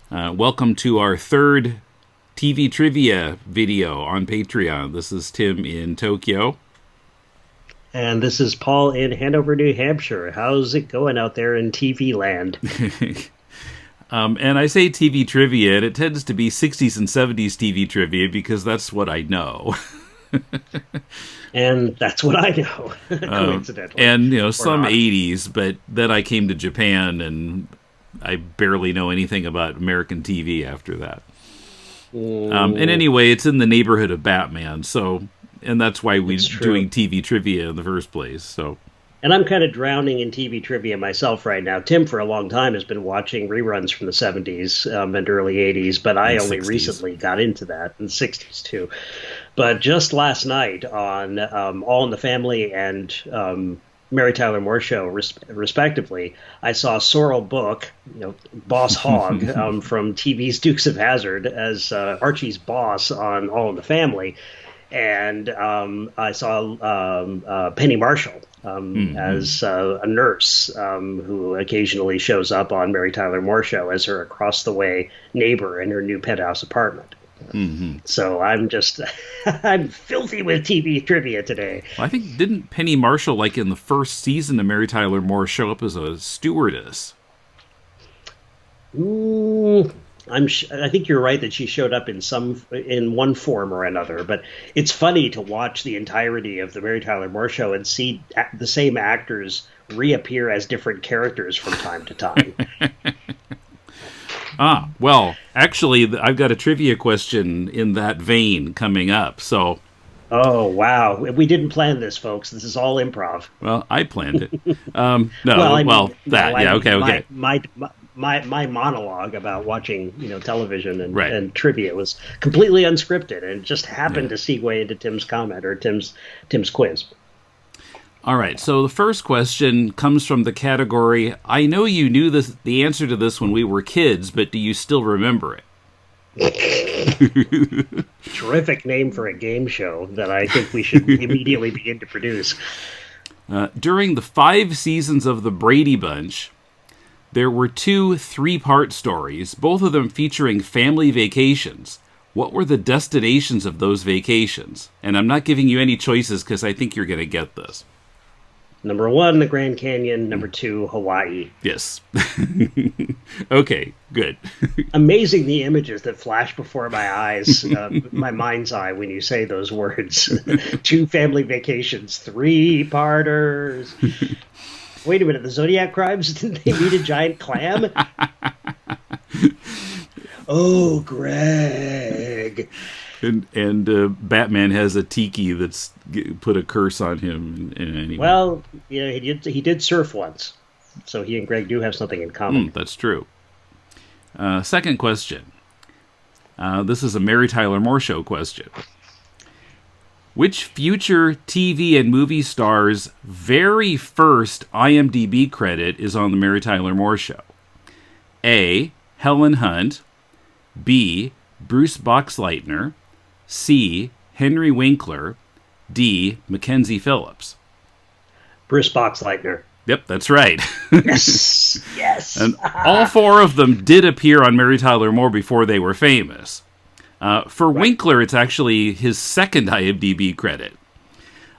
Welcome to our third TV trivia video on Patreon. This is Tim in Tokyo. And this is Paul in Hanover, New Hampshire. How's it going out there in TV land? And I say TV trivia, and it tends to be 60s and 70s TV trivia because that's what I know. And that's what I know, coincidentally. And, Or some not. 80s, but then I came to Japan and I barely know anything about American TV after that. And anyway, it's in the neighborhood of Batman, and that's why we're It's true. doing TV trivia in the first place. So, And I'm kind of drowning in TV trivia myself right now. Tim, for a long time, has been watching reruns from the 70s and early 80s, but I And only 60s. recently got into that, in the 60s too. But just last night on All in the Family and Mary Tyler Moore Show, respectively, I saw Sorrel Book, Boss Hogg from TV's Dukes of Hazzard, as Archie's boss on All in the Family. And I saw Penny Marshall as a nurse who occasionally shows up on Mary Tyler Moore Show as her across-the-way neighbor in her new penthouse apartment. So I'm filthy with TV trivia today. I think, didn't Penny Marshall, like in the first season of Mary Tyler Moore, show up as a stewardess? Ooh, I think you're right that she showed up in one form or another. But it's funny to watch the entirety of the Mary Tyler Moore Show and see the same actors reappear as different characters from time to time. Well, actually, I've got a trivia question in that vein coming up. So, Oh, wow. We didn't plan this, folks. This is all improv. well, I planned it. No, I mean, okay. My monologue about watching, television Right. and trivia was completely unscripted and just happened Yeah. to segue into Tim's comment or Tim's quiz. All right, so the first question comes from the category, I know you knew the answer to this when we were kids, but do you still remember it? Terrific name for a game show that I think we should immediately begin to produce. During the 5 seasons of The Brady Bunch, there were 2 3-part stories, both of them featuring family vacations. What were the destinations of those vacations? And I'm not giving you any choices because I think you're going to get this. Number 1, the Grand Canyon. Number 2, Hawaii. Yes. Okay, good. Amazing the images that flash before my eyes, my mind's eye, when you say those words. 2 family vacations, 3-parters. Wait a minute, the Zodiac Crimes? Didn't they meet a giant clam? Oh, Greg. And Batman has a tiki that's put a curse on him. Anyway. Well, he did surf once, so he and Greg do have something in common. That's true. Second question. This is a Mary Tyler Moore Show question. Which future TV and movie star's very first IMDb credit is on the Mary Tyler Moore Show? A. Helen Hunt. B. Bruce Boxleitner. C. Henry Winkler. D. Mackenzie Phillips. Bruce Boxleitner. Yep, that's right. Yes, yes. And all 4 of them did appear on Mary Tyler Moore before they were famous. For Winkler, it's actually his second IMDb credit.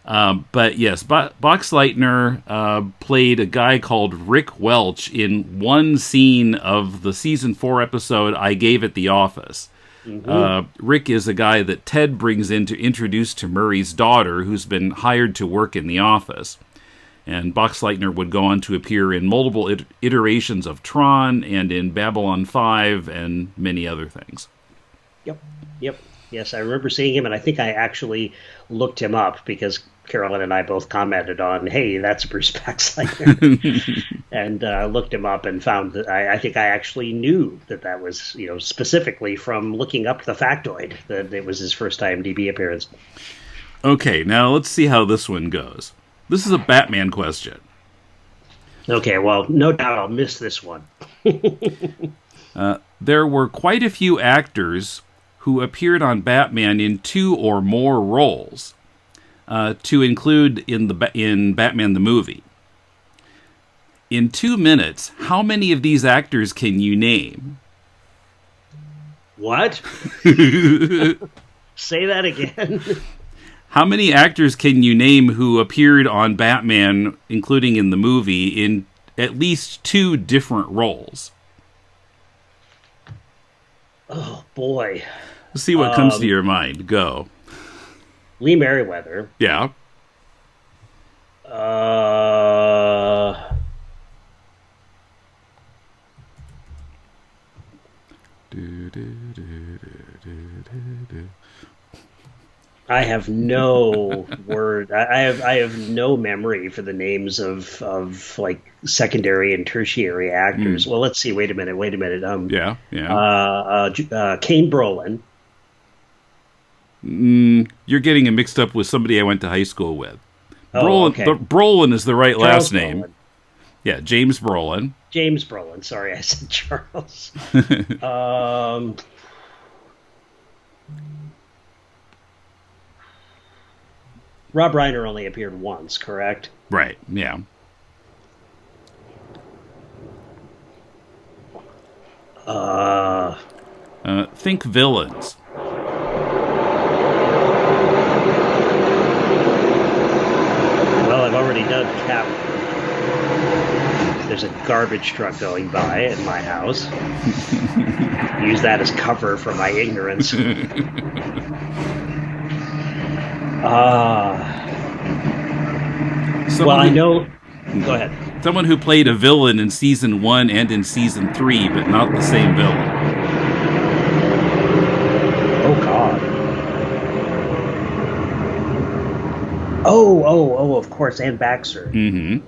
But yes, Boxleitner played a guy called Rick Welch in one scene of the season 4 episode I Gave at the Office. Rick is a guy that Ted brings in to introduce to Murray's daughter, who's been hired to work in the office. And Boxleitner would go on to appear in multiple iterations of Tron and in Babylon 5 and many other things. Yep. Yes, I remember seeing him, and I think I actually looked him up because Carolyn and I both commented on, hey, that's Bruce Boxleitner. And looked him up and found that I think I actually knew that was, specifically from looking up the factoid, that it was his first IMDb appearance. Okay, now let's see how this one goes. This is a Batman question. Okay, well, no doubt I'll miss this one. There were quite a few actors who appeared on Batman in 2 or more roles, to include in Batman the movie. In 2 minutes, how many of these actors can you name? What? Say that again. How many actors can you name who appeared on Batman, including in the movie, in at least 2 different roles? Oh boy. Let's see what comes to your mind. Go. Lee Merriweather. Yeah. Uh, I have no word. I have no memory for the names of like secondary and tertiary actors. Well, let's see. Wait a minute. Yeah, yeah. Kane Brolin. You're getting it mixed up with somebody I went to high school with. Oh, Brolin, okay. Brolin is the right Charles last name. Brolin. Yeah, James Brolin. James Brolin. Sorry, I said Charles. Rob Reiner only appeared once, correct? Right, yeah. Uh, Think villains. well, I've already done Catwoman. There's a garbage truck going by at my house. Use that as cover for my ignorance. Well, I know. Go ahead. Someone who played a villain in season 1 and in season 3, but not the same villain. Oh God. Oh! Of course, Ann Baxter. Mm-hmm.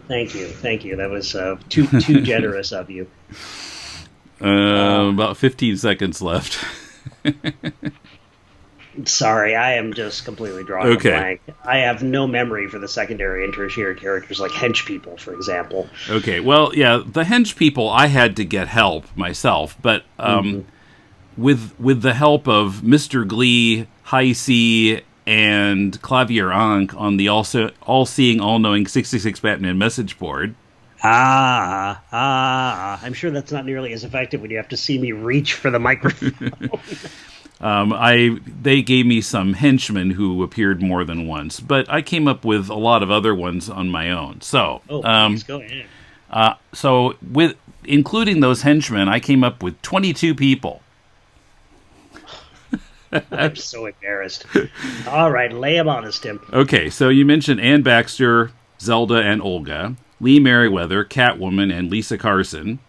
Thank you. That was too generous of you. About 15 seconds left. Sorry, I am just completely drawing a blank. I have no memory for the secondary and tertiary characters like hench people, for example. Okay, well, yeah, the hench people, I had to get help myself, but with the help of Mr. Glee, High C, and Clavier Ankh on the all-seeing, all-knowing 666 Batman message board. I'm sure that's not nearly as effective when you have to see me reach for the microphone. They gave me some henchmen who appeared more than once, but I came up with a lot of other ones on my own. So, please go ahead. So with including those henchmen, I came up with 22 people. I'm so embarrassed. All right, lay them on us, Tim. Okay, so you mentioned Ann Baxter, Zelda, and Olga, Lee Merriweather, Catwoman, and Lisa Carson,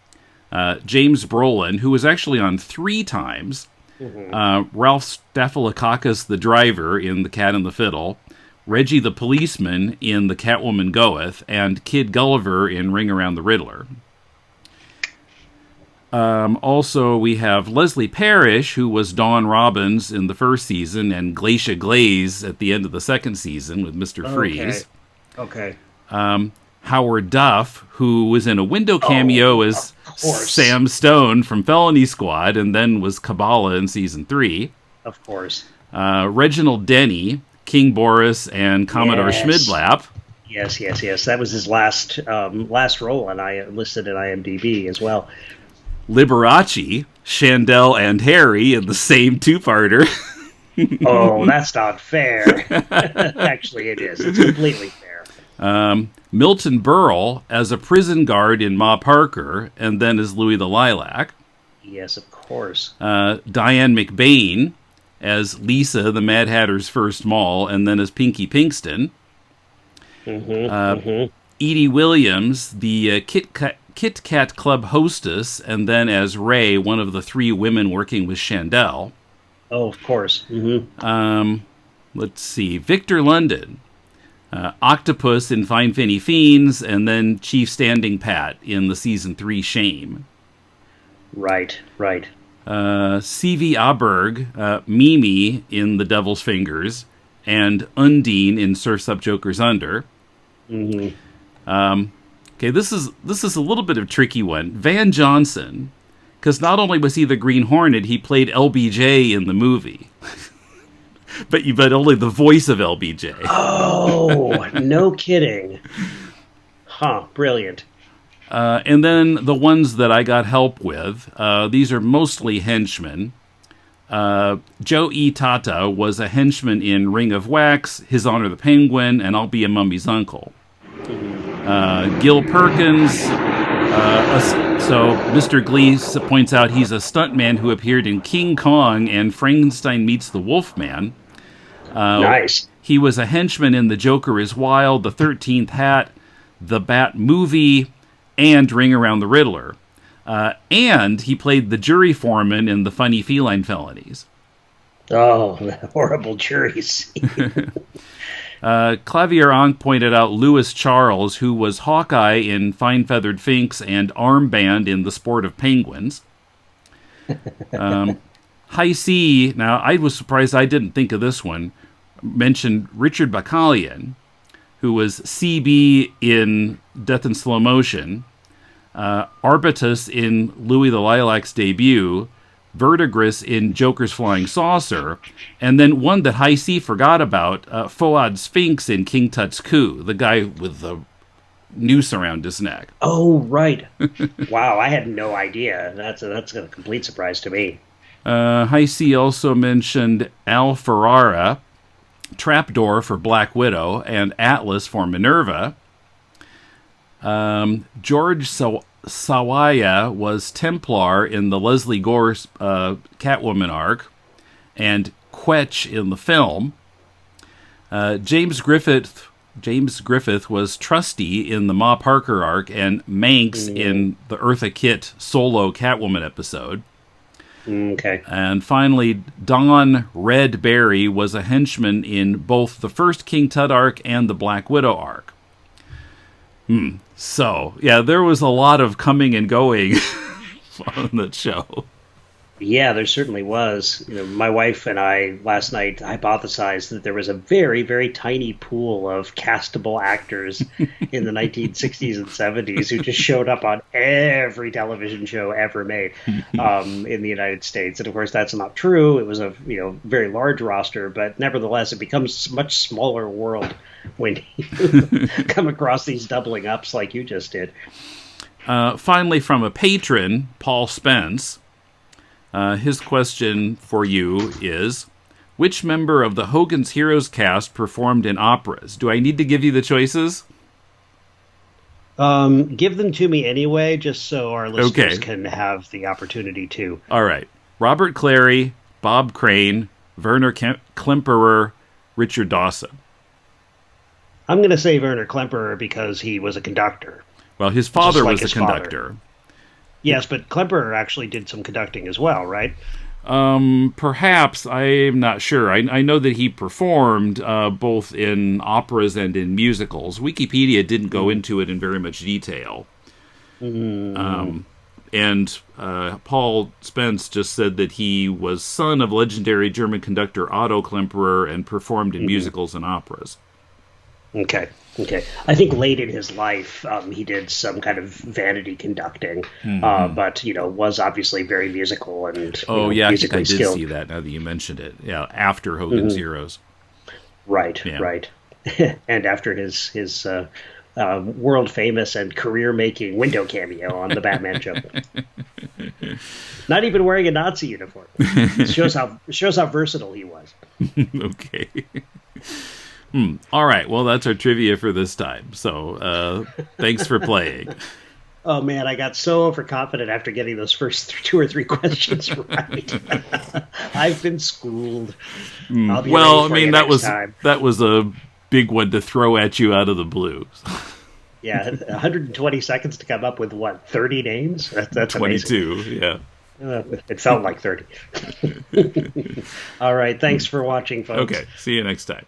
James Brolin, who was actually on 3 times. Ralph Staphylococcus, the driver, in The Cat and the Fiddle, Reggie the policeman in The Catwoman Goeth, and Kid Gulliver in Ring Around the Riddler. Also, we have Leslie Parrish, who was Dawn Robbins in the first season, and Glacia Glaze at the end of the second season with Mr. Freeze. Okay. Howard Duff, who was in a window cameo as Sam Stone from Felony Squad, and then was Kabbalah in season 3. Of course. Reginald Denny, King Boris, and Commodore Schmidlap. Yes. That was his last role, and I listed in IMDb as well. Liberace, Chandel, and Harry in the same 2-parter. Oh, that's not fair. Actually, it is. It's completely fair. Milton Berle as a prison guard in Ma Parker, and then as Louis the Lilac. Yes, of course. Diane McBain as Lisa, the Mad Hatter's first mall, and then as Pinky Pinkston. Edie Williams, the Kit Kat Club hostess, and then as Ray, one of the 3 women working with Chandel. Oh, of course. Let's see. Victor London, Octopus in Fine Finny Fiends, and then Chief Standing Pat in the season 3 Shame. Right. C.V. Aberg, Mimi in The Devil's Fingers, and Undine in Surf's Up Joker's Under. Okay, this is a little bit of a tricky one. Van Johnson, because not only was he the Green Hornet, he played LBJ in the movie. but only the voice of LBJ. Oh, no kidding. Huh, brilliant. And then the ones that I got help with, these are mostly henchmen. Joe E. Tata was a henchman in Ring of Wax, His Honor the Penguin, and I'll Be a Mummy's Uncle. Gil Perkins, so Mr. Gleese points out he's a stuntman who appeared in King Kong and Frankenstein Meets the Wolfman. Nice. He was a henchman in The Joker is Wild, The 13th Hat, The Bat Movie, and Ring Around the Riddler. And he played the jury foreman in The Funny Feline Felonies. Oh, that horrible jury scene. Clavier Ankh pointed out Lewis Charles, who was Hawkeye in Fine Feathered Finks and Armband in The Sport of Penguins. High C, now I was surprised I didn't think of this one, mentioned Richard Bacallion, who was CB in Death in Slow Motion, Arbutus in Louis the Lilac's debut, Verdigris in Joker's Flying Saucer, and then one that High C forgot about, Fuad Sphinx in King Tut's Coup, the guy with the noose around his neck. Oh, right. Wow, I had no idea. That's a complete surprise to me. High C also mentioned Al Ferrara, Trapdoor for Black Widow, and Atlas for Minerva. George Sawaya was Templar in the Leslie Gore Catwoman arc, and Quetch in the film. James Griffith was Trusty in the Ma Parker arc, and Manx in the Eartha Kitt solo Catwoman episode. Okay. And finally, Don Red Berry was a henchman in both the first King Tut arc and the Black Widow arc. So, yeah, there was a lot of coming and going on that show. Yeah, there certainly was. You know, my wife and I last night hypothesized that there was a very, very tiny pool of castable actors in the 1960s and 70s who just showed up on every television show ever made in the United States. And of course, that's not true. It was a very large roster, but nevertheless, it becomes a much smaller world when you come across these doubling ups like you just did. Finally, from a patron, Paul Spence. His question for you is, which member of the Hogan's Heroes cast performed in operas? Do I need to give you the choices? Give them to me anyway, just so our listeners can have the opportunity to. All right. Robert Clary, Bob Crane, Werner Klemperer, Richard Dawson. I'm going to say Werner Klemperer because he was a conductor. Well, his father was a conductor. Father. Yes, but Klemperer actually did some conducting as well, right? Perhaps. I'm not sure. I know that he performed both in operas and in musicals. Wikipedia didn't go into it in very much detail. And Paul Spence just said that he was son of legendary German conductor Otto Klemperer and performed in musicals and operas. Okay. I think late in his life, he did some kind of vanity conducting, but was obviously very musical and I think I did skilled. see that now that you mentioned it. Yeah, after Hogan's Heroes. Right. And after his world famous and career making window cameo on the Batman show. Not even wearing a Nazi uniform. Shows how versatile he was. Okay. All right. Well, that's our trivia for this time. So thanks for playing. Oh, man, I got so overconfident after getting those first 2 or 3 questions right. I've been schooled. I'll be that was a big one to throw at you out of the blue. Yeah, 120 seconds to come up with, 30 names? That's 22, amazing. Yeah. It felt like 30. All right, thanks for watching, folks. Okay, see you next time.